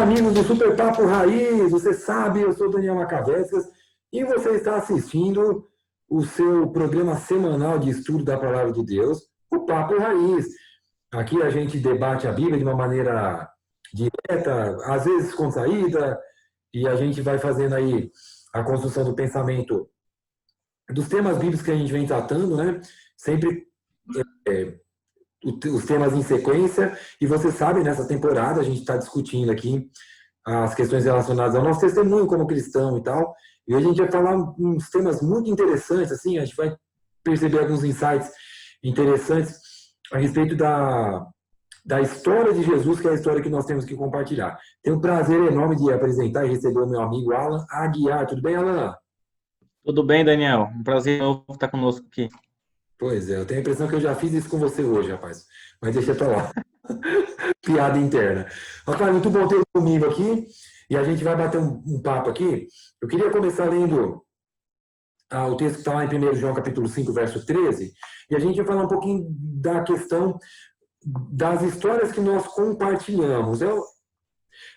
Olá, amigos do Super Papo Raiz. Você sabe, eu sou Daniel Macavésicas e você está assistindo o seu programa semanal de estudo da Palavra de Deus, o Papo Raiz. Aqui a gente debate a Bíblia de uma maneira direta, às vezes contraída, e a gente vai fazendo aí a construção do pensamento dos temas bíblicos que a gente vem tratando, né? Sempre os temas em sequência, e você sabe, nessa temporada a gente está discutindo aqui as questões relacionadas ao nosso testemunho como cristão e tal, e hoje a gente vai falar uns temas muito interessantes, assim, a gente vai perceber alguns insights interessantes a respeito da história de Jesus, que é a história que nós temos que compartilhar. Tenho um prazer enorme de apresentar e receber o meu amigo Alan Aguiar. Tudo bem, Alan? Tudo bem, Daniel? Um prazer novo estar conosco aqui. Pois é, eu tenho a impressão que eu já fiz isso com você hoje, rapaz. Mas deixa pra lá. Piada interna. Rapaz, muito bom ter comigo aqui. E a gente vai bater um papo aqui. Eu queria começar lendo o texto que está lá em 1 João capítulo 5, verso 13. E a gente vai falar um pouquinho da questão das histórias que nós compartilhamos.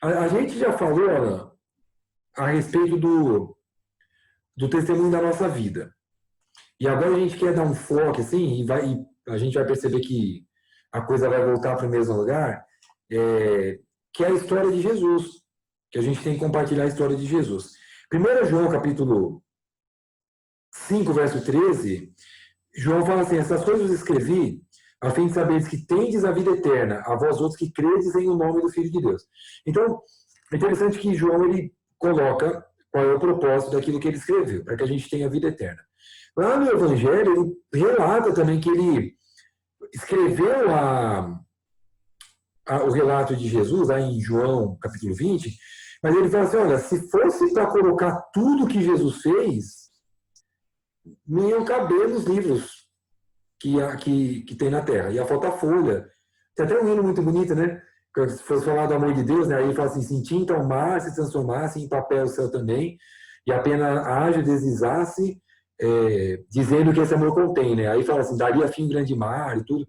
A gente já falou, Ana, a respeito do testemunho da nossa vida. E agora a gente quer dar um foco, assim, e a gente vai perceber que a coisa vai voltar para o mesmo lugar, que é a história de Jesus, que a gente tem que compartilhar a história de Jesus. 1 João, capítulo 5, verso 13, João fala assim: essas coisas eu escrevi a fim de saberes que tendes a vida eterna, a vós outros que credes em o nome do Filho de Deus. Então, é interessante que João ele coloca qual é o propósito daquilo que ele escreveu, para que a gente tenha a vida eterna. Lá no Evangelho, ele relata também que ele escreveu o relato de Jesus, lá em João, capítulo 20, mas ele fala assim, olha, se fosse para colocar tudo que Jesus fez, não iam caber nos livros que tem na Terra. Ia faltar folha. Tem até um hino muito bonito, né? Se fosse falar do amor de Deus, né? Aí ele fala assim, se tinta o mar se transformasse, em papel o céu também, e a pena ágil deslizasse, dizendo que esse amor contém, né? Aí fala assim, daria fim grande mar e tudo.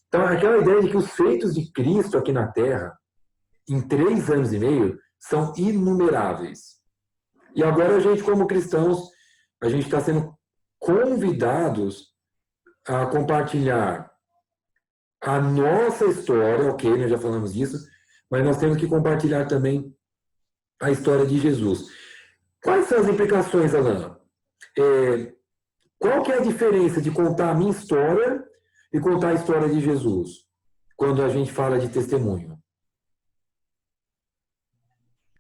Então, aquela ideia de que os feitos de Cristo aqui na Terra, em 3 anos e meio, são inumeráveis. E agora a gente, como cristãos, a gente está sendo convidados a compartilhar a nossa história, ok, nós já falamos disso, mas nós temos que compartilhar também a história de Jesus. Quais são as implicações, Alan? Qual que é a diferença de contar a minha história e contar a história de Jesus, quando a gente fala de testemunho?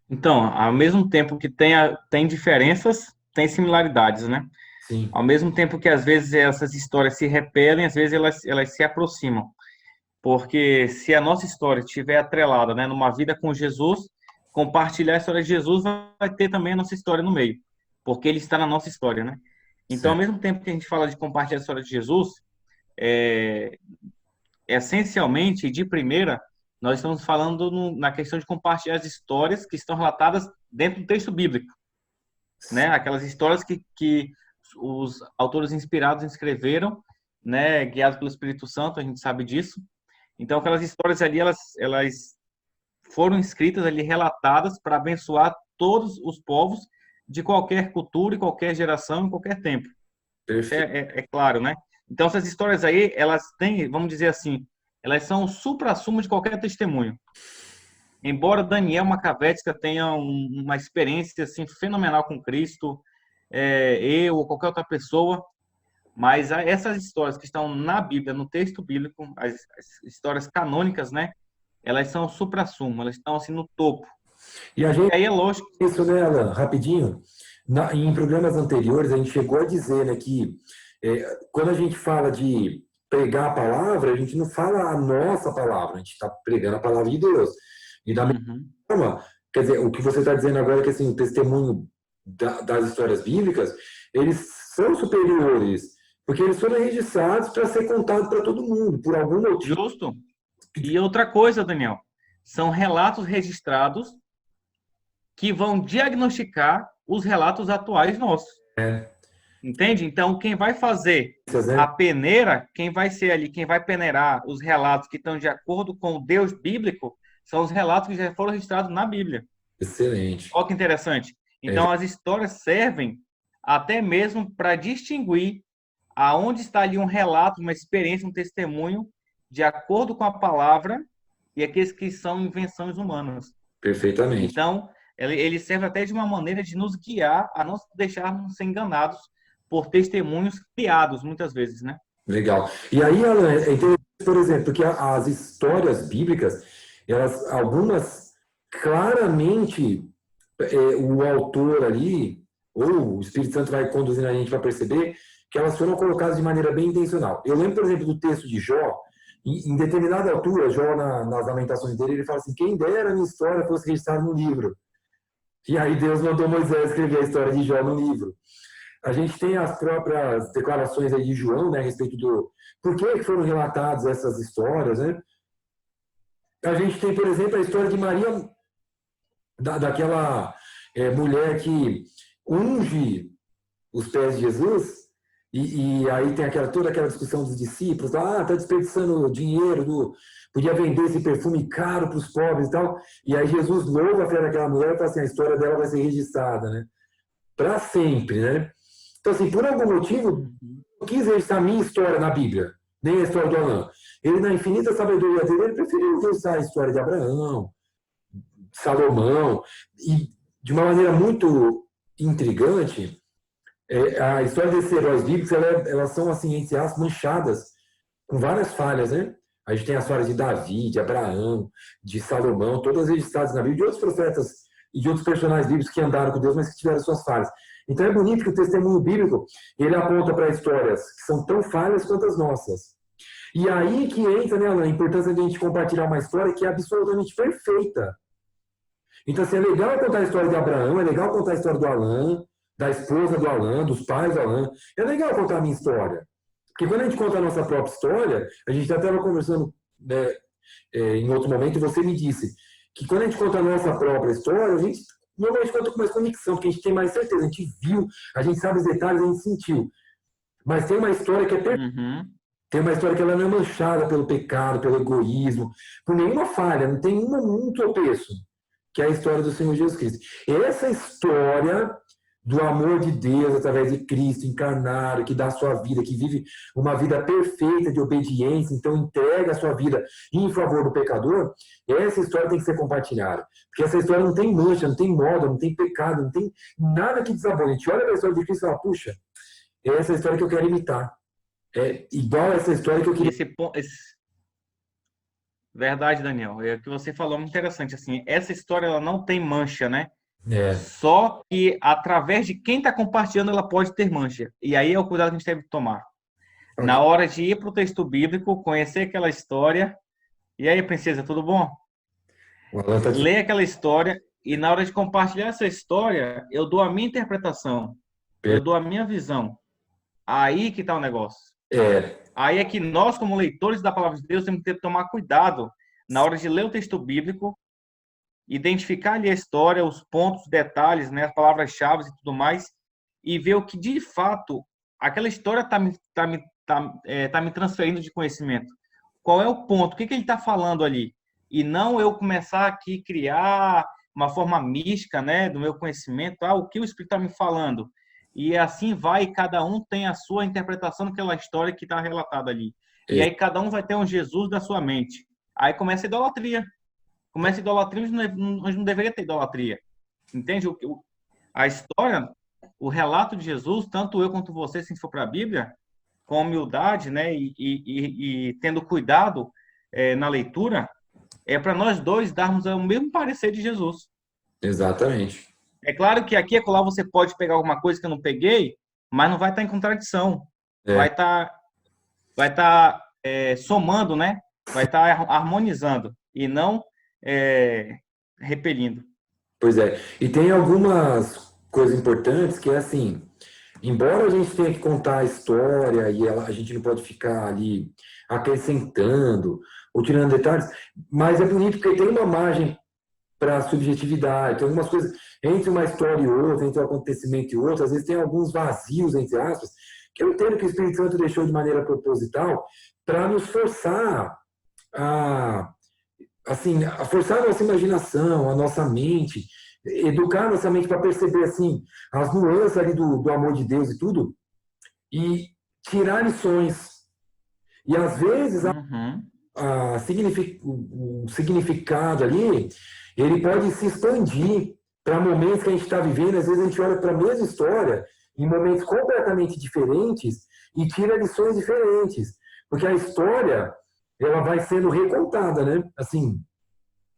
Então, ao mesmo tempo que tem diferenças, tem similaridades, né? Sim, Ao mesmo tempo que às vezes essas histórias se repelem, às vezes elas se aproximam. Porque se a nossa história estiver atrelada, né, numa vida com Jesus, compartilhar a história de Jesus vai ter também a nossa história no meio, porque ele está na nossa história, né? Então, ao certo. mesmo tempo que a gente fala de compartilhar a história de Jesus, é, essencialmente, de primeira, nós estamos falando na questão de compartilhar as histórias que estão relatadas dentro do texto bíblico, né? Aquelas histórias que os autores inspirados escreveram, né? Guiados pelo Espírito Santo, a gente sabe disso. Então, aquelas histórias ali, elas foram escritas ali, relatadas para abençoar todos os povos de qualquer cultura, e qualquer geração, em qualquer tempo. Isso Perfeito. é claro, né? Então, essas histórias aí, elas têm, vamos dizer assim, elas são o suprassumo de qualquer testemunho. Embora Daniel Macavética tenha uma experiência assim fenomenal com Cristo, eu ou qualquer outra pessoa, mas essas histórias que estão na Bíblia, no texto bíblico, as histórias canônicas, né? Elas são o suprassumo, elas estão assim no topo. E a E gente, aí é lógico. isso, né, Alan, rapidinho, em programas anteriores a gente chegou a dizer, né, que quando a gente fala de pregar a palavra, a gente não fala a nossa palavra, a gente está pregando a palavra de Deus. E da mesma Uhum. forma, quer dizer, o que você está dizendo agora é que assim, o testemunho das histórias bíblicas, eles são superiores, porque eles foram registrados para ser contados para todo mundo, por algum motivo. Justo. E outra coisa, Daniel, são relatos registrados que vão diagnosticar os relatos atuais nossos. É, Entende? Então, quem vai fazer né? a peneira, quem vai ser ali, quem vai peneirar os relatos que estão de acordo com o Deus bíblico, são os relatos que já foram registrados na Bíblia. Excelente. Olha que interessante. Então, as histórias servem até mesmo para distinguir aonde está ali um relato, uma experiência, um testemunho, de acordo com a palavra, e aqueles que são invenções humanas. Perfeitamente. Então, ele serve até de uma maneira de nos guiar a não deixarmos ser enganados por testemunhos criados, muitas vezes, né? Legal. E aí, Alan, é interessante, por exemplo, que as histórias bíblicas, elas, algumas claramente o autor ali, ou o Espírito Santo vai conduzindo a gente para perceber que elas foram colocadas de maneira bem intencional. Eu lembro, por exemplo, do texto de Jó, em determinada altura, Jó, nas lamentações dele, ele fala assim: quem dera a minha história fosse registrada no livro. E aí Deus mandou Moisés escrever a história de Jó no livro. A gente tem as próprias declarações aí de João, né, a respeito do por que foram relatadas essas histórias, né? A gente tem, por exemplo, a história de Maria, daquela mulher que unge os pés de Jesus, e aí tem toda aquela discussão dos discípulos, está desperdiçando dinheiro, podia vender esse perfume caro para os pobres e tal, e aí Jesus louva a fé daquela mulher e fala assim: a história dela vai ser registrada, né? Para sempre, né? Então, assim, por algum motivo, não quis registrar a minha história na Bíblia, nem a história do Alain. Ele, na infinita sabedoria dele, ele preferiu registrar a história de Abraão, Salomão, e de uma maneira muito intrigante, a história desses heróis bíblicos, elas são, assim, entre aspas, manchadas com várias falhas, né? A gente tem as falhas de Davi, de Abraão, de Salomão, todas registradas na Bíblia, de outros profetas e de outros personagens bíblicos que andaram com Deus, mas que tiveram suas falhas. Então é bonito que o testemunho bíblico, ele aponta para histórias que são tão falhas quanto as nossas. E aí que entra, né, Alan, a importância de a gente compartilhar uma história que é absolutamente perfeita. Então, assim, é legal contar a história de Abraão, é legal contar a história do Alain, da esposa do Alain, dos pais do Alain. É legal contar a minha história. Porque quando a gente conta a nossa própria história, a gente já estava conversando, né, em outro momento, e você me disse que quando a gente conta a nossa própria história, a gente normalmente conta com mais convicção, porque a gente tem mais certeza, a gente viu, a gente sabe os detalhes, a gente sentiu. Mas tem uma história que é perfeita. Tem uma história que ela não é manchada pelo pecado, pelo egoísmo, por nenhuma falha, não tem um tropeço, que é a história do Senhor Jesus Cristo. Essa história do amor de Deus através de Cristo encarnado, que dá a sua vida, que vive uma vida perfeita de obediência, então entrega a sua vida em favor do pecador, essa história tem que ser compartilhada. Porque essa história não tem mancha, não tem moda, não tem pecado, não tem nada que desabone. A gente olha para a história de Cristo e fala: puxa, essa é a história que eu quero imitar. É igual essa história que eu queria... Verdade, Daniel. É o que você falou, muito interessante. Assim, essa história ela não tem mancha, né? É. Só que através de quem está compartilhando ela pode ter mancha. E aí é o cuidado que a gente deve tomar. Okay. Na hora de ir para o texto bíblico, conhecer aquela história. E aí, princesa, tudo bom? Lê aquela história e na hora de compartilhar essa história, eu dou a minha interpretação. Eu dou a minha visão. Aí que está o negócio. Aí é que nós, como leitores da palavra de Deus, temos que tomar cuidado na hora de ler o texto bíblico, identificar ali a história, os pontos, detalhes, né, as palavras-chave e tudo mais, e ver o que de fato aquela história está me transferindo de conhecimento. Qual é o ponto? O que ele está falando ali? E não eu começar aqui a criar uma forma mística, né, do meu conhecimento, o que o Espírito está me falando. E assim vai, cada um tem a sua interpretação daquela história que está relatada ali. E aí cada um vai ter um Jesus da sua mente. Aí começa a idolatria. Começa a idolatria onde não deveria ter idolatria. Entende? A história, o relato de Jesus, tanto eu quanto você, se for para a Bíblia, com humildade, né, e tendo cuidado na leitura, é para nós dois darmos o mesmo parecer de Jesus. Exatamente. É claro que aqui e acolá você pode pegar alguma coisa que eu não peguei, mas não vai estar em contradição. Vai estar somando, né? Vai estar harmonizando e não repelindo. Pois é. E tem algumas coisas importantes que é assim, embora a gente tenha que contar a história e a gente não pode ficar ali acrescentando ou tirando detalhes, mas é bonito porque tem uma margem para subjetividade, tem algumas coisas entre uma história e outra, entre um acontecimento e outro, às vezes tem alguns vazios, entre aspas, que eu entendo que o Espírito Santo deixou de maneira proposital para nos forçar a assim, a forçar a nossa imaginação, a nossa mente, educar a nossa mente para perceber, assim, as nuances ali do amor de Deus e tudo, e tirar lições. E às vezes Uhum. o significado ali, ele pode se expandir para momentos que a gente está vivendo. Às vezes a gente olha para a mesma história em momentos completamente diferentes e tira lições diferentes, porque a história ela vai sendo recontada, né? Assim,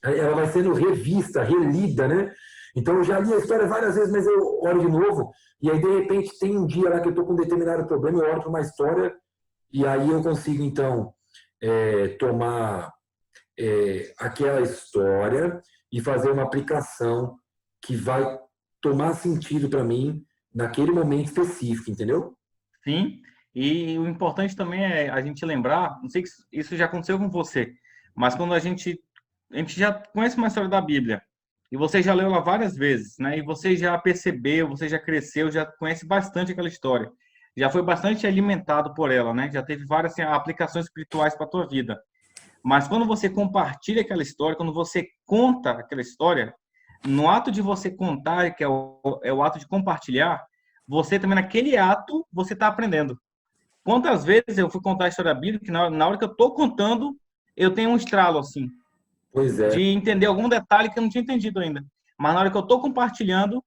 ela vai sendo revista, relida, né? Então eu já li a história várias vezes, mas eu olho de novo e aí de repente tem um dia lá que eu estou com um determinado problema, eu olho para uma história e aí eu consigo então tomar aquela história e fazer uma aplicação que vai tomar sentido para mim naquele momento específico, entendeu? Sim, e o importante também é a gente lembrar, não sei se isso já aconteceu com você, mas quando a gente já conhece uma história da Bíblia, e você já leu ela várias vezes, né? E você já percebeu, você já cresceu, já conhece bastante aquela história, já foi bastante alimentado por ela, né? Já teve várias assim, aplicações espirituais para a tua vida. Mas quando você compartilha aquela história, quando você conta aquela história, no ato de você contar, que é o ato de compartilhar, você também, naquele ato, você está aprendendo. Quantas vezes eu fui contar a história bíblica, que na hora que eu estou contando, eu tenho um estralo, assim, Pois é, de entender algum detalhe que eu não tinha entendido ainda. Mas na hora que eu estou compartilhando,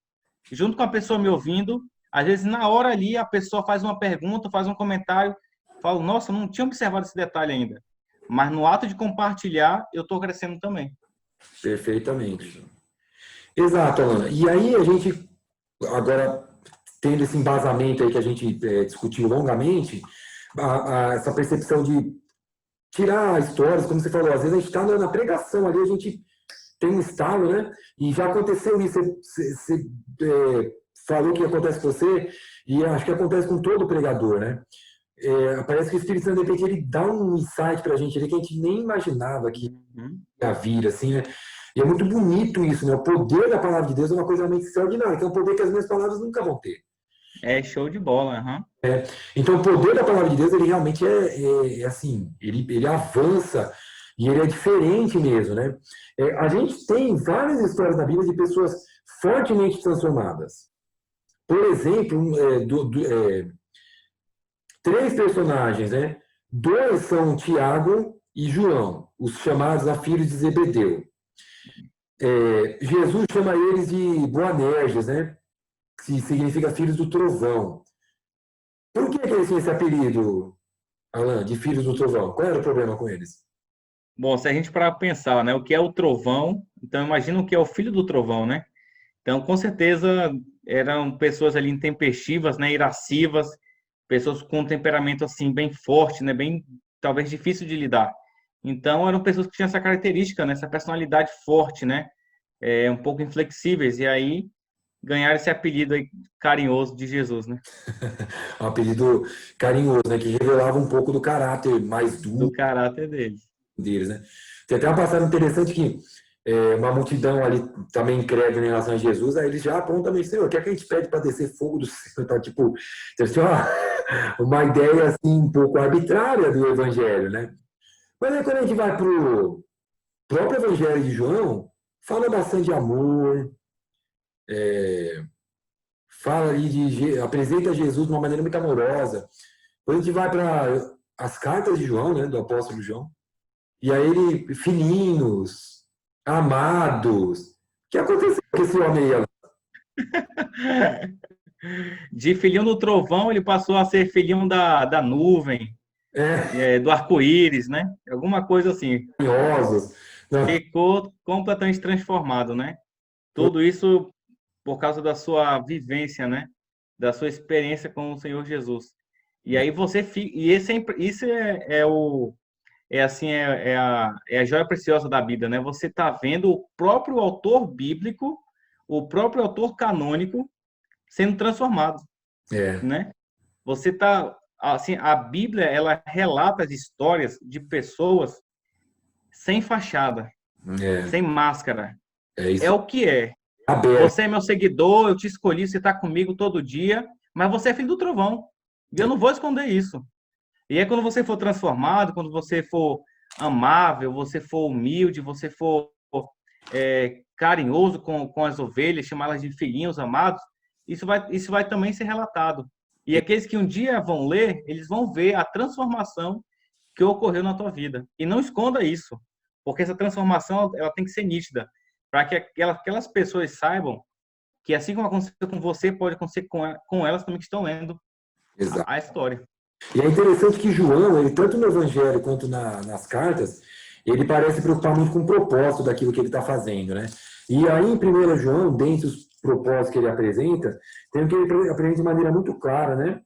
junto com a pessoa me ouvindo, às vezes na hora ali a pessoa faz uma pergunta, faz um comentário, falo, nossa, eu não tinha observado esse detalhe ainda. Mas no ato de compartilhar, eu estou crescendo também. perfeitamente. Exato, Alana. E aí a gente, agora, tendo esse embasamento aí que a gente discutiu longamente, essa percepção de tirar histórias, como você falou, às vezes a gente está na pregação ali, a gente tem um estalo, né? E já aconteceu isso. Você falou que acontece com você, e acho que acontece com todo pregador, né? Parece que o Espírito Santo, de repente, ele dá um insight para a gente ali que a gente nem imaginava que Uhum. ia vir, assim, né? E é muito bonito isso, né? O poder da palavra de Deus é uma coisa realmente extraordinária, que é um poder que as minhas palavras nunca vão ter. É show de bola, aham. Então, o poder da palavra de Deus, ele realmente assim, ele avança e ele é diferente mesmo, né? A gente tem várias histórias na Bíblia de pessoas fortemente transformadas. Por exemplo, três personagens, né? Dois são Tiago e João, os chamados a filhos de Zebedeu. Jesus chama eles de Boanerges, né? Que significa filhos do trovão. Por que eles tinham esse apelido, Alan, de filhos do trovão? Qual era o problema com eles? Bom, se a gente parar para pensar, né, o que é o trovão, então imagina o que é o filho do trovão, né? Então, com certeza, eram pessoas ali intempestivas, né, irascivas, pessoas com um temperamento assim bem forte, né, bem talvez difícil de lidar. Então, eram pessoas que tinham essa característica, né, essa personalidade forte, né, um pouco inflexíveis e aí ganharam esse apelido aí carinhoso de Jesus, né? Um apelido carinhoso, né? Que revelava um pouco do caráter mais Do duro caráter deles. deles, né? Tem até uma passagem interessante que uma multidão ali também incrédula em relação a Jesus, aí eles já apontam também, Senhor, o que é que a gente pede para descer fogo do céu? Então, tipo, tem uma ideia assim um pouco arbitrária do evangelho, né? Mas aí quando a gente vai para o próprio evangelho de João, fala bastante de amor, fala ali apresenta Jesus de uma maneira muito amorosa. Quando a gente vai para as cartas de João, né, do apóstolo João, e aí ele, filhinhos, amados, o que aconteceu com esse homem aí? De filhinho do trovão, ele passou a ser filhinho da nuvem, É, do arco-íris, né? Alguma coisa assim. carinhosos. Não, Ficou completamente transformado, né? Tudo isso por causa da sua vivência, né? Da sua experiência com o Senhor Jesus. E aí você fica, e isso assim é a joia preciosa da Bíblia, né? Você está vendo o próprio autor bíblico, o próprio autor canônico sendo transformado, é, né? Você tá assim, a Bíblia ela relata as histórias de pessoas sem fachada, é, sem máscara. é É isso o que é. aberto. Você é meu seguidor, eu te escolhi, você está comigo todo dia, mas você é filho do trovão. E eu não vou esconder isso. E aí, quando você for transformado, quando você for amável, você for humilde, você for carinhoso com as ovelhas, chamá-las de filhinhos amados, isso vai também ser relatado. E aqueles que um dia vão ler, eles vão ver a transformação que ocorreu na tua vida. E não esconda isso, porque essa transformação ela tem que ser nítida, para que aquelas pessoas saibam que assim como aconteceu com você, pode acontecer com elas também que estão lendo Exato. a história. E é interessante que João, ele tanto no Evangelho quanto nas cartas, ele parece preocupar muito com o propósito daquilo que ele está fazendo, né? E aí, em 1 João, dentre os propósitos que ele apresenta, tem o que ele apresenta de maneira muito clara, né?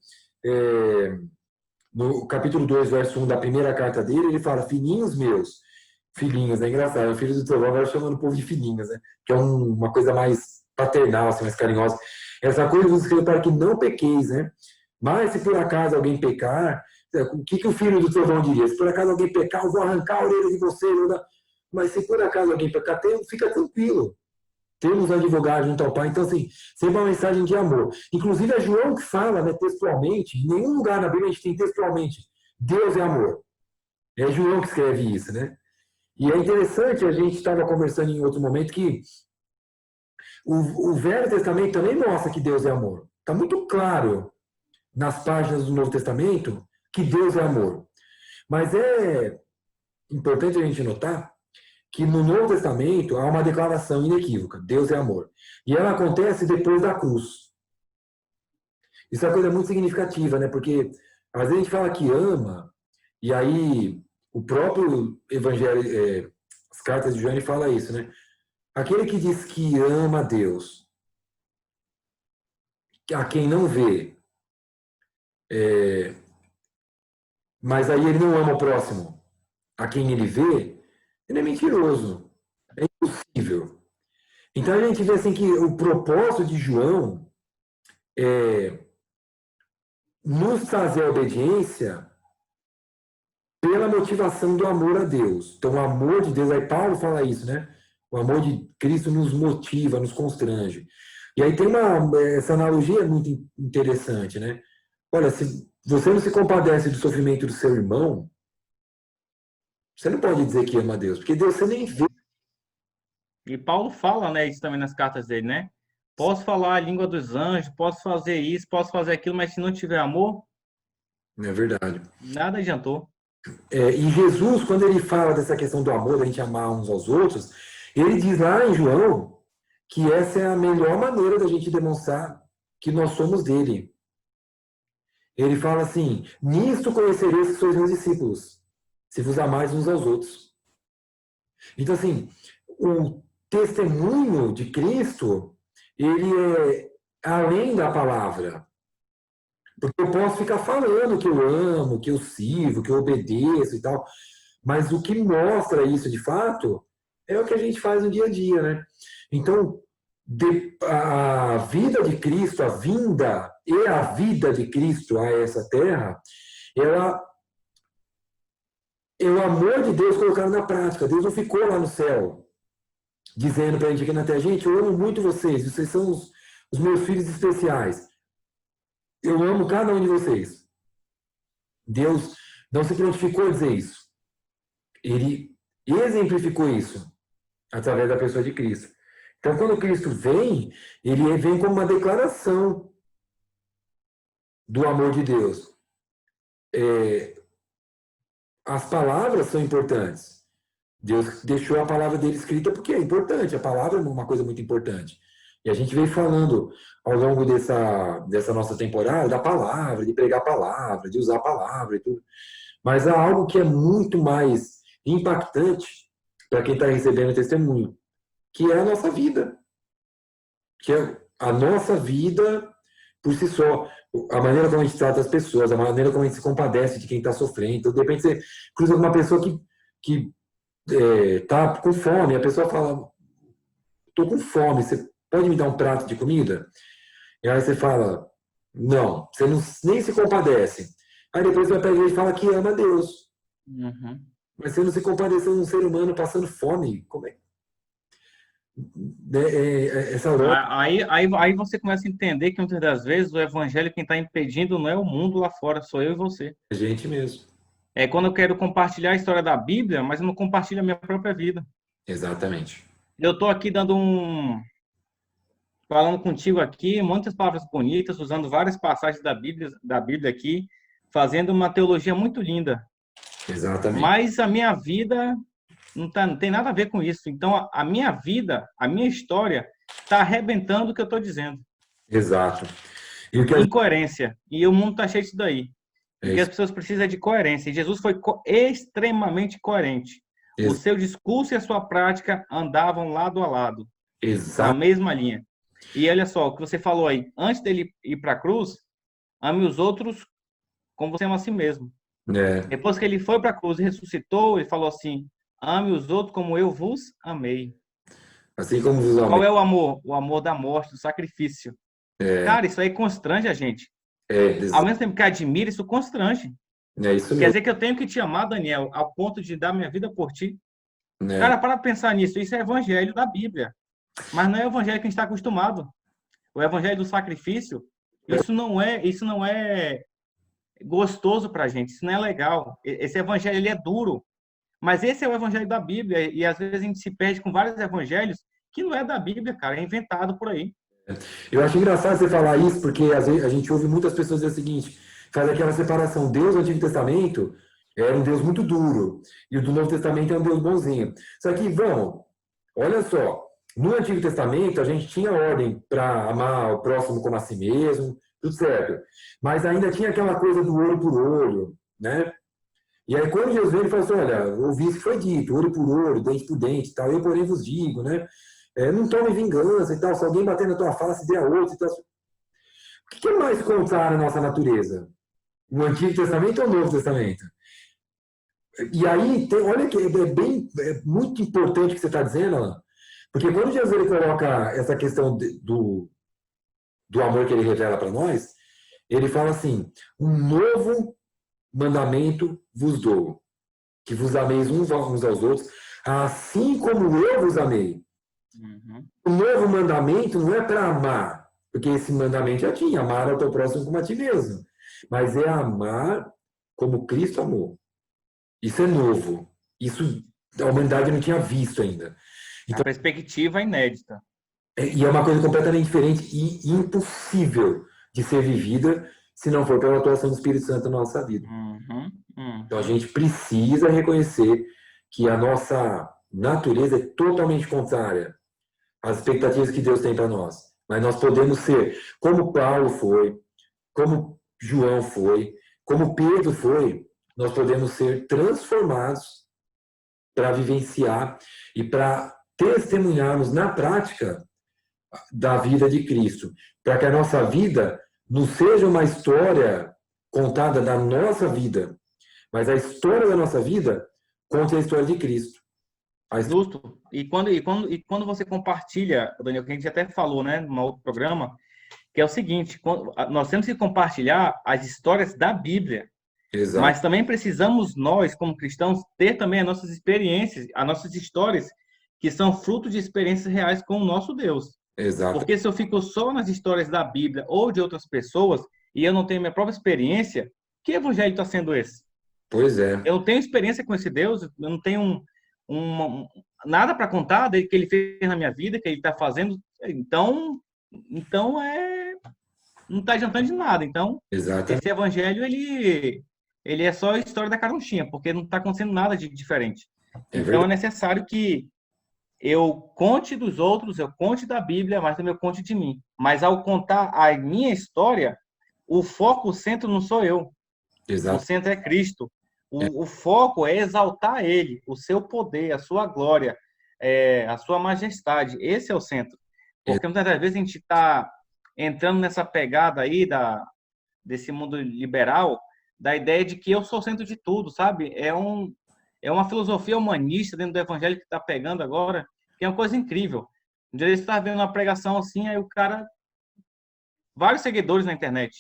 No capítulo 2, verso 1 da primeira carta dele, ele fala, filhinhos meus, filhinhos, é engraçado, o filho do trovão vai chamando o povo de filhinhos, né? Que é uma coisa mais paternal, assim, mais carinhosa. Essa coisa vos escrevo para que não pequeis, né? Mas se por acaso alguém pecar, o que o filho do trovão diria? Se por acaso alguém pecar, eu vou arrancar a orelha de você. Mas se por acaso alguém pecar, fica tranquilo. Temos advogado junto ao Pai. Então, assim, sempre uma mensagem de amor. Inclusive, é João que fala, né, textualmente, em nenhum lugar na Bíblia a gente tem textualmente, Deus é amor. É João que escreve isso, né? E é interessante, a gente estava conversando em outro momento que o Velho Testamento também mostra que Deus é amor. Está muito claro nas páginas do Novo Testamento que Deus é amor. Mas é importante a gente notar que no Novo Testamento há uma declaração inequívoca, Deus é amor. E ela acontece depois da cruz. Isso é uma coisa muito significativa, né? Porque às vezes a gente fala que ama, e aí o próprio Evangelho, as cartas de João, ele fala isso, né? Aquele que diz que ama a Deus, a quem não vê, mas aí ele não ama o próximo, a quem ele vê, ele é mentiroso. É impossível. Então a gente vê assim que o propósito de João é nos trazer a obediência pela motivação do amor a Deus. Então o amor de Deus, aí Paulo fala isso, né? O amor de Cristo nos motiva, nos constrange. E aí tem essa analogia é muito interessante, né? Olha, se você não se compadece do sofrimento do seu irmão, você não pode dizer que ama a Deus, porque Deus você nem vê. E Paulo fala, né, isso também nas cartas dele, né? Posso falar a língua dos anjos, posso fazer isso, posso fazer aquilo, mas se não tiver amor, Não é verdade. nada adiantou. E Jesus, quando ele fala dessa questão do amor, da gente amar uns aos outros, ele diz lá em João que essa é a melhor maneira da gente demonstrar que nós somos dele. Ele fala assim: nisto conhecereis que sois meus discípulos, se vos amais uns aos outros. Então, assim, o testemunho de Cristo, ele é além da palavra. Porque eu posso ficar falando que eu amo, que eu sirvo, que eu obedeço e tal, mas o que mostra isso de fato é o que a gente faz no dia a dia, né? Então, a vida de Cristo, a vinda e a vida de Cristo a essa terra, ela é o amor de Deus colocado na prática. Deus não ficou lá no céu dizendo para a gente aqui na terra, gente, eu amo muito vocês, vocês são os meus filhos especiais. Eu amo cada um de vocês. Deus não se prontificou a dizer isso. Ele exemplificou isso através da pessoa de Cristo. Então, quando Cristo vem, ele vem como uma declaração do amor de Deus. As palavras são importantes. Deus deixou a palavra dele escrita porque é importante. A palavra é uma coisa muito importante. E a gente vem falando ao longo dessa nossa temporada da palavra, de pregar a palavra, de usar a palavra e tudo. Mas há algo que é muito mais impactante para quem está recebendo o testemunho, que é a nossa vida. Que é a nossa vida por si só. A maneira como a gente trata as pessoas, a maneira como a gente se compadece de quem está sofrendo. Então, de repente, você cruza com uma pessoa que está com fome, a pessoa fala, estou com fome, você pode me dar um prato de comida? E aí você fala, não, você nem se compadece. Aí depois você vai para a igreja e fala que ama a Deus. Uhum. Mas você não se compadeceu de um ser humano passando fome. Como é? Essa hora. Aí você começa a entender que muitas das vezes o evangelho quem está impedindo não é o mundo lá fora, sou eu e você. É a gente mesmo. É quando eu quero compartilhar a história da Bíblia, mas eu não compartilho a minha própria vida. Exatamente. Eu estou aqui falando contigo aqui, muitas palavras bonitas, usando várias passagens da Bíblia aqui, fazendo uma teologia muito linda. Exatamente. Mas a minha vida não tem nada a ver com isso. Então, a minha vida, a minha história, está arrebentando o que eu estou dizendo. Exato. E o que a gente... Incoerência. E o mundo está cheio disso daí. É O que as isso. pessoas precisam é de coerência. E Jesus foi extremamente coerente. O Ex- seu discurso e a sua prática andavam lado a lado, na Exato. mesma linha. E olha só, o que você falou aí, antes dele ir para a cruz, ame os outros como você ama a si mesmo. É, Depois que ele foi para a cruz e ressuscitou, ele falou assim: ame os outros como eu vos amei. assim como vos amei. Qual é o amor? O amor da morte, do sacrifício. Cara, isso aí constrange a gente. Ao mesmo tempo que admira, isso constrange. É isso Quer mesmo. dizer que eu tenho que te amar, Daniel, ao ponto de dar minha vida por ti? Né? Cara, para pensar nisso. Isso é evangelho da Bíblia. Mas não é o evangelho que a gente está acostumado. O evangelho do sacrifício, isso não é gostoso para a gente, isso não é legal. Esse evangelho ele é duro. Mas esse é o evangelho da Bíblia. E às vezes a gente se perde com vários evangelhos que não é da Bíblia, cara, é inventado por aí. Eu acho engraçado você falar isso, porque às vezes a gente ouve muitas pessoas dizer o seguinte, faz aquela separação, Deus do Antigo Testamento era um Deus muito duro, e o do Novo Testamento é um Deus bonzinho. Só que, vamos, olha só, no Antigo Testamento a gente tinha ordem para amar o próximo como a si mesmo, tudo certo. Mas ainda tinha aquela coisa do olho por olho, né? E aí quando Jesus veio, ele falou assim, olha, ouvi isso que foi dito, olho por olho, dente por dente, tal, eu porém vos digo, né? Não tome vingança e tal, se alguém bater na tua face, dê a outra e tal. O que é mais contrário à nossa natureza? O Antigo Testamento ou o Novo Testamento? E aí, olha que é muito importante o que você está dizendo, Alan, porque quando Jesus ele coloca essa questão do amor que ele revela para nós, ele fala assim: um novo mandamento vos dou, que vos ameis uns aos outros, assim como eu vos amei. Uhum. O novo mandamento não é para amar, porque esse mandamento já tinha, amar ao teu próximo como a ti mesmo. Mas é amar como Cristo amou. Isso é novo. Isso a humanidade não tinha visto ainda. A Então, perspectiva é inédita. e é uma coisa completamente diferente e impossível de ser vivida se não for pela atuação do Espírito Santo na nossa vida. Uhum, Então a uhum. gente precisa reconhecer que a nossa natureza é totalmente contrária às expectativas que Deus tem para nós. Mas nós podemos ser como Paulo foi, como João foi, como Pedro foi, nós podemos ser transformados para vivenciar e para testemunharmos na prática da vida de Cristo, para que a nossa vida não seja uma história contada da nossa vida, mas a história da nossa vida conta a história de Cristo. Justo. E quando você compartilha, Daniel, que a gente até falou, né, no outro programa, que é o seguinte, nós temos que compartilhar as histórias da Bíblia, Exato, mas também precisamos nós, como cristãos, ter também as nossas experiências, as nossas histórias, que são fruto de experiências reais com o nosso Deus. exato. Porque se eu fico só nas histórias da Bíblia ou de outras pessoas e eu não tenho minha própria experiência, que evangelho está sendo esse? Pois é, Eu não tenho experiência com esse Deus, eu não tenho um, nada para contar dele que ele fez na minha vida, que ele está fazendo. Então não está adiantando de nada. Então, esse exatamente. evangelho ele é só a história da carochinha, porque não está acontecendo nada de diferente. É Então é verdade. necessário que eu conte dos outros, eu conte da Bíblia, mas também eu conte de mim. Mas ao contar a minha história, o foco, o centro não sou eu. O Exato. centro é Cristo. O foco é exaltar Ele, o seu poder, a sua glória, a sua majestade. Esse é o centro. É, Porque muitas das vezes a gente está entrando nessa pegada aí desse mundo liberal, da ideia de que eu sou o centro de tudo, sabe? É uma filosofia humanista dentro do evangelho que está pegando agora, que é uma coisa incrível. Um dia você está vendo uma pregação assim, aí o cara, vários seguidores na internet,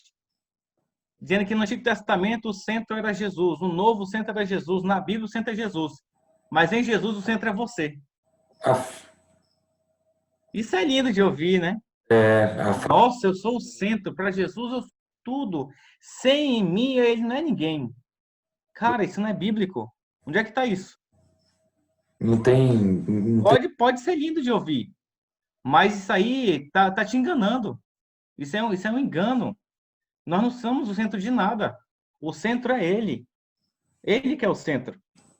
dizendo que no Antigo Testamento o centro era Jesus, no Novo o centro era Jesus, na Bíblia o centro é Jesus. Mas em Jesus o centro é você. a, Isso é lindo de ouvir, né? a, Nossa, eu sou o centro, para Jesus eu sou tudo. Sem mim ele não é ninguém. Cara, isso não é bíblico. Onde é que está isso? Não tem, não tem. Pode ser lindo de ouvir, mas isso aí tá te enganando. Isso é um engano. Nós não somos o centro de nada. O centro é ele. Ele que é o centro.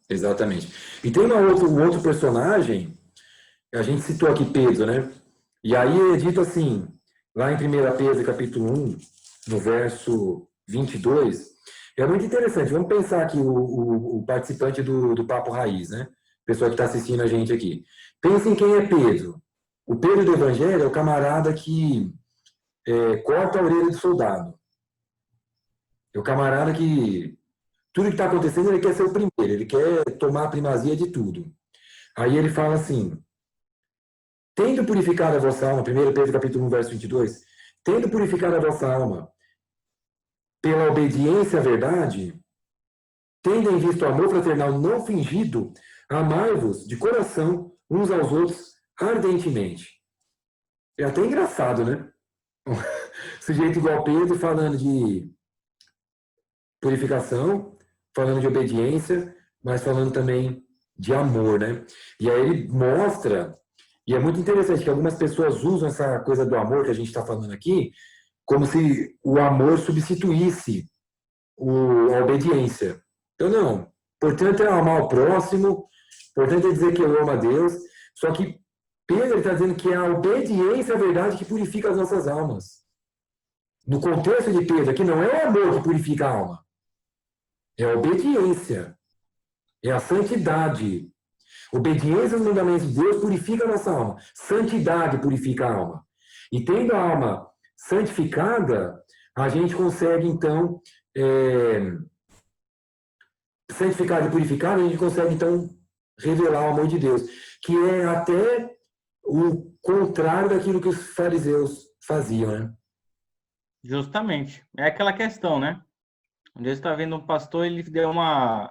Exatamente. E tem um outro personagem, a gente citou aqui Pedro, né? E aí é dito assim, lá em 1 Pedro, capítulo 1, no verso 22, é muito interessante. Vamos pensar aqui o participante do Papo Raiz, né? Pessoa que está assistindo a gente aqui. Pense em quem é Pedro. O Pedro do Evangelho é o camarada que corta a orelha do soldado. É o camarada que tudo que está acontecendo ele quer ser o primeiro, ele quer tomar a primazia de tudo. Aí ele fala assim, tendo purificado a vossa alma, 1 Pedro capítulo 1, verso 22, tendo purificado a vossa alma pela obediência à verdade, tendo em vista o amor fraternal não fingido, amai-vos de coração uns aos outros ardentemente. É até engraçado, né? Sujeito igual Pedro falando de purificação, falando de obediência, mas falando também de amor, né? E aí ele mostra, e é muito interessante que algumas pessoas usam essa coisa do amor que a gente está falando aqui, como se o amor substituísse a obediência. Então, não. Portanto, é amar o próximo, portanto, é dizer que eu amo a Deus. Só que Pedro está dizendo que é a obediência à verdade que purifica as nossas almas. No contexto de Pedro, aqui não é o amor que purifica a alma, é a obediência, é a santidade. Obediência aos mandamentos de Deus purifica a nossa alma. Santidade purifica a alma. E tendo a alma santificada, a gente consegue, então, santificada e purificada, a gente consegue, então, revelar o amor de Deus, que é até o contrário daquilo que os fariseus faziam, né? Justamente. É aquela questão, né? Um dia está vendo um pastor, ele deu uma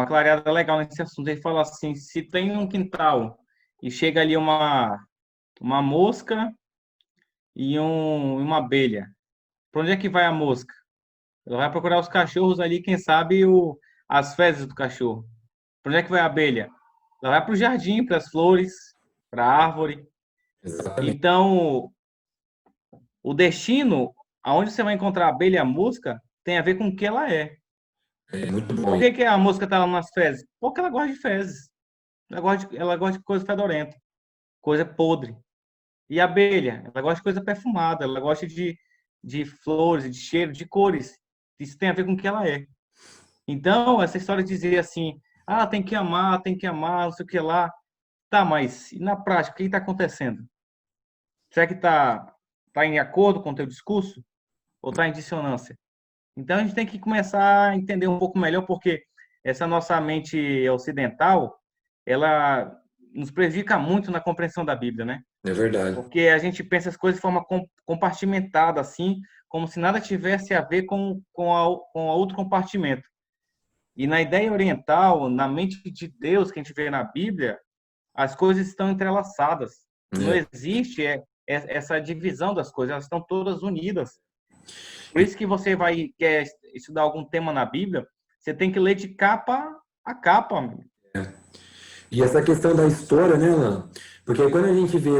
clareada legal nesse assunto. Ele fala assim, se tem um quintal e chega ali uma mosca e uma abelha, para onde é que vai a mosca? Ela vai procurar os cachorros ali, quem sabe as fezes do cachorro. Para onde é que vai a abelha? Ela vai para o jardim, para as flores, para a árvore. Exatamente. Então, o destino, aonde você vai encontrar a abelha e a mosca, tem a ver com o que ela é. É muito bom Por isso. que a mosca está lá nas fezes? Porque ela gosta de fezes. Ela gosta de coisa fedorenta, coisa podre. E a abelha, ela gosta de coisa perfumada, ela gosta de flores, de cheiro, de cores. Isso tem a ver com o que ela é. Então, essa história de dizer assim, tem que amar, não sei o que lá. Tá, mas e na prática, o que está acontecendo? Será que tá em acordo com o teu discurso? Ou está em dissonância? Então, a gente tem que começar a entender um pouco melhor, porque essa nossa mente ocidental, ela nos prejudica muito na compreensão da Bíblia, né? É verdade. Porque a gente pensa as coisas de forma compartimentada, assim, como se nada tivesse a ver com a outro compartimento. E na ideia oriental, na mente de Deus que a gente vê na Bíblia, as coisas estão entrelaçadas. Não É. existe essa divisão das coisas, elas estão todas unidas. Por isso que você quer estudar algum tema na Bíblia, você tem que ler de capa a capa. Amigo. E essa questão da história, né, Alan? Porque aí quando a gente vê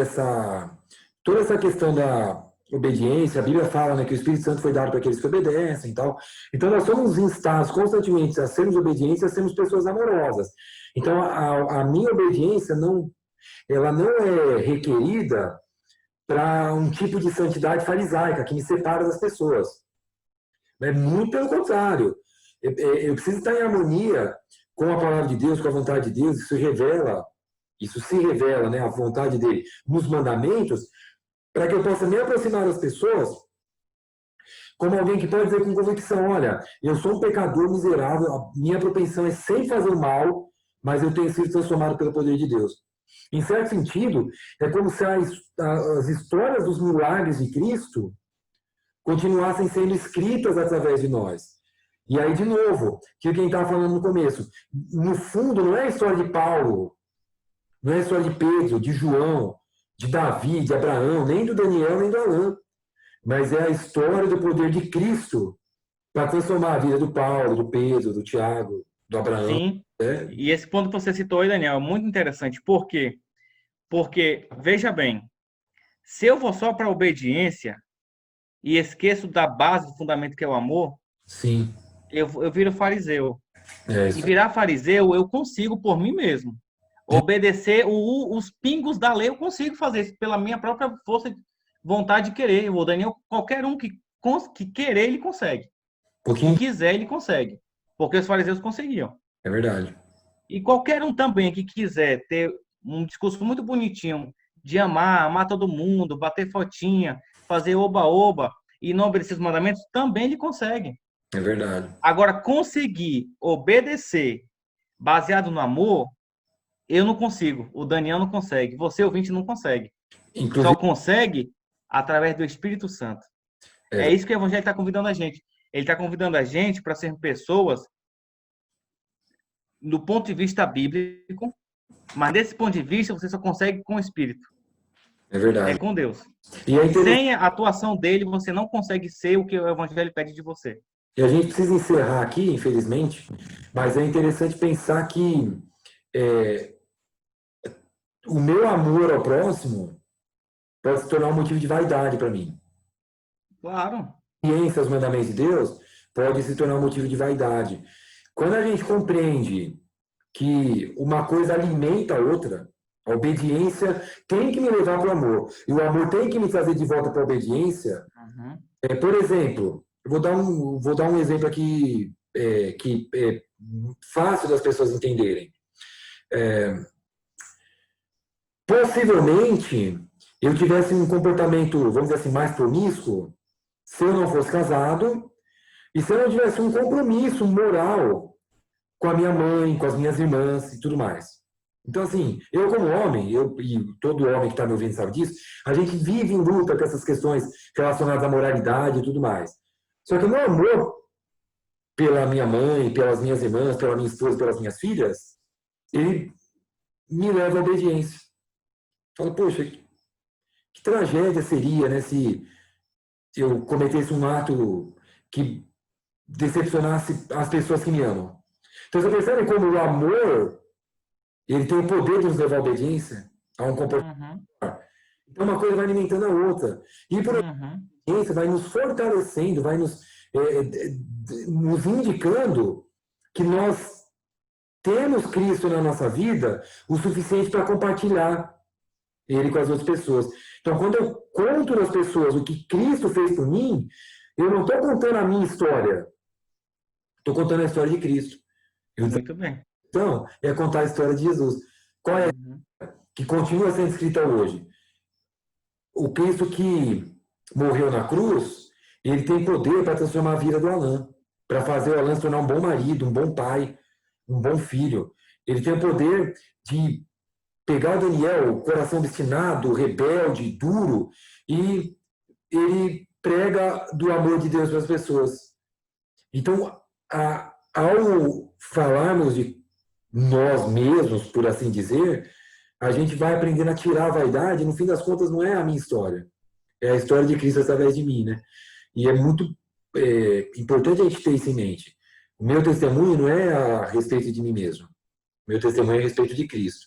toda essa questão da obediência, a Bíblia fala, né, que o Espírito Santo foi dado para aqueles que obedecem e tal. Então nós somos instados constantemente a sermos obedientes, a sermos pessoas amorosas. Então a minha obediência ela não é requerida para um tipo de santidade farisaica que me separa das pessoas. É muito pelo contrário. Eu preciso estar em harmonia com a palavra de Deus, com a vontade de Deus. Isso se revela, né, a vontade dele nos mandamentos, para que eu possa me aproximar das pessoas como alguém que pode dizer com convicção, olha, eu sou um pecador miserável, a minha propensão é sempre fazer o mal, mas eu tenho sido transformado pelo poder de Deus. Em certo sentido, é como se as histórias dos milagres de Cristo continuassem sendo escritas através de nós. E aí, de novo, que quem estava falando no começo, no fundo, não é a história de Paulo, não é a história de Pedro, de João, de Davi, de Abraão, nem do Daniel, nem do Alain, mas é a história do poder de Cristo para transformar a vida do Paulo, do Pedro, do Tiago, do Abraão, Sim. né? E esse ponto que você citou aí, Daniel, é muito interessante. Por quê? Porque, veja bem, se eu vou só para a obediência e esqueço da base, do fundamento que é o amor, Sim, eu viro fariseu. é E isso. virar fariseu, eu consigo por mim mesmo. Obedecer os pingos da lei, eu consigo fazer isso pela minha própria força de vontade de querer. O Daniel, qualquer um que querer, ele consegue. Que Pouquinho, quiser, ele consegue. Porque os fariseus conseguiam. é verdade. E qualquer um também que quiser ter um discurso muito bonitinho de amar todo mundo, bater fotinha, fazer oba-oba e não obedecer os mandamentos, também ele consegue. É verdade. Agora, conseguir obedecer baseado no amor, eu não consigo. O Daniel não consegue. Você, ouvinte, não consegue. Só Inclusive, consegue através do Espírito Santo. É é, isso que o Evangelho está convidando a gente. Ele está convidando a gente para ser pessoas do ponto de vista bíblico, mas desse ponto de vista você só consegue com o Espírito. é É verdade. com Deus. E é interessante, Sem a atuação dele, você não consegue ser o que o Evangelho pede de você. e a gente precisa encerrar aqui, infelizmente, mas é interessante pensar que é, o meu amor ao próximo pode se tornar um motivo de vaidade para mim. Claro. Ciência aos mandamentos de Deus pode se tornar um motivo de vaidade. Quando a gente compreende que uma coisa alimenta a outra, a obediência tem que me levar para o amor, e o amor tem que me trazer de volta para a obediência. Uhum. Por exemplo, eu vou dar um exemplo aqui que é fácil das pessoas entenderem. Possivelmente, eu tivesse um comportamento, vamos dizer assim, mais promíscuo, se eu não fosse casado, e se eu não tivesse um compromisso moral com a minha mãe, com as minhas irmãs e tudo mais. Então, assim, eu como homem, e todo homem que está me ouvindo sabe disso, a gente vive em luta com essas questões relacionadas à moralidade e tudo mais. Só que o meu amor pela minha mãe, pelas minhas irmãs, pela minha esposa, pelas minhas filhas, ele me leva à obediência. Falo, poxa, que tragédia seria, né, se eu cometesse um ato que decepcionasse as pessoas que me amam. Então, você percebe como o amor, ele tem o poder de nos levar à obediência, a um comportamento. Uhum. Então, uma coisa vai alimentando a outra. E por Uhum. obediência, vai nos fortalecendo, vai nos indicando que nós temos Cristo na nossa vida o suficiente para compartilhar ele com as outras pessoas. Então, quando eu conto às pessoas o que Cristo fez por mim, eu não estou contando a minha história, estou contando a história de Cristo. Muito bem. Então, é contar a história de Jesus. Qual é? Uhum. Que continua sendo escrita hoje. O Cristo que morreu na cruz, ele tem poder para transformar a vida do Alan, para fazer o Alan se tornar um bom marido, um bom pai, um bom filho. Ele tem o poder de pegar o Daniel, coração obstinado, rebelde, duro, e ele prega do amor de Deus para as pessoas. Então, ao falarmos de nós mesmos, por assim dizer, a gente vai aprendendo a tirar a vaidade, no fim das contas não é a minha história, é a história de Cristo através de mim, né? E é muito importante a gente ter isso em mente. O meu testemunho não é a respeito de mim mesmo, o meu testemunho é a respeito de Cristo.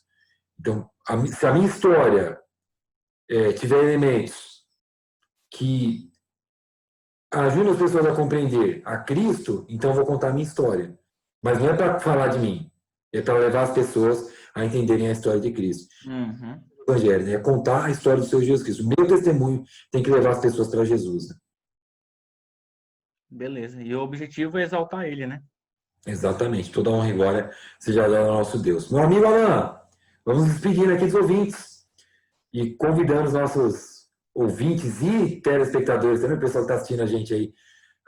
Então, se a minha história tiver elementos que ajudam as pessoas a compreender a Cristo, então eu vou contar a minha história. Mas não é para falar de mim, é para levar as pessoas a entenderem a história de Cristo. Uhum. O Evangelho, né? É contar a história do Senhor Jesus Cristo. O meu testemunho tem que levar as pessoas para Jesus. Né? Beleza. E o objetivo é exaltar ele, né? Exatamente. Toda honra e glória seja dada ao nosso Deus. Meu amigo Alan, vamos despedindo aqui dos ouvintes e convidando os nossos ouvintes e telespectadores, também o pessoal que está assistindo a gente aí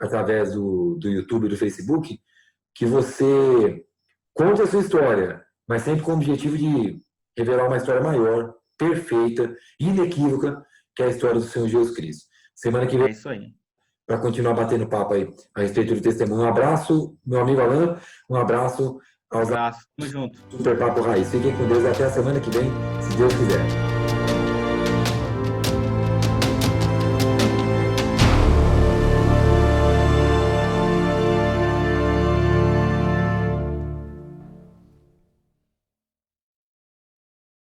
através do YouTube e do Facebook, que você conte a sua história, mas sempre com o objetivo de revelar uma história maior, perfeita, inequívoca, que é a história do Senhor Jesus Cristo. Semana que É vem, isso aí. para continuar batendo papo aí a respeito do testemunho. Um abraço, meu amigo Alan, um abraço Um aos abraço. Tamo junto. Super Papo Raiz. Fiquem com Deus até a semana que vem, se Deus quiser.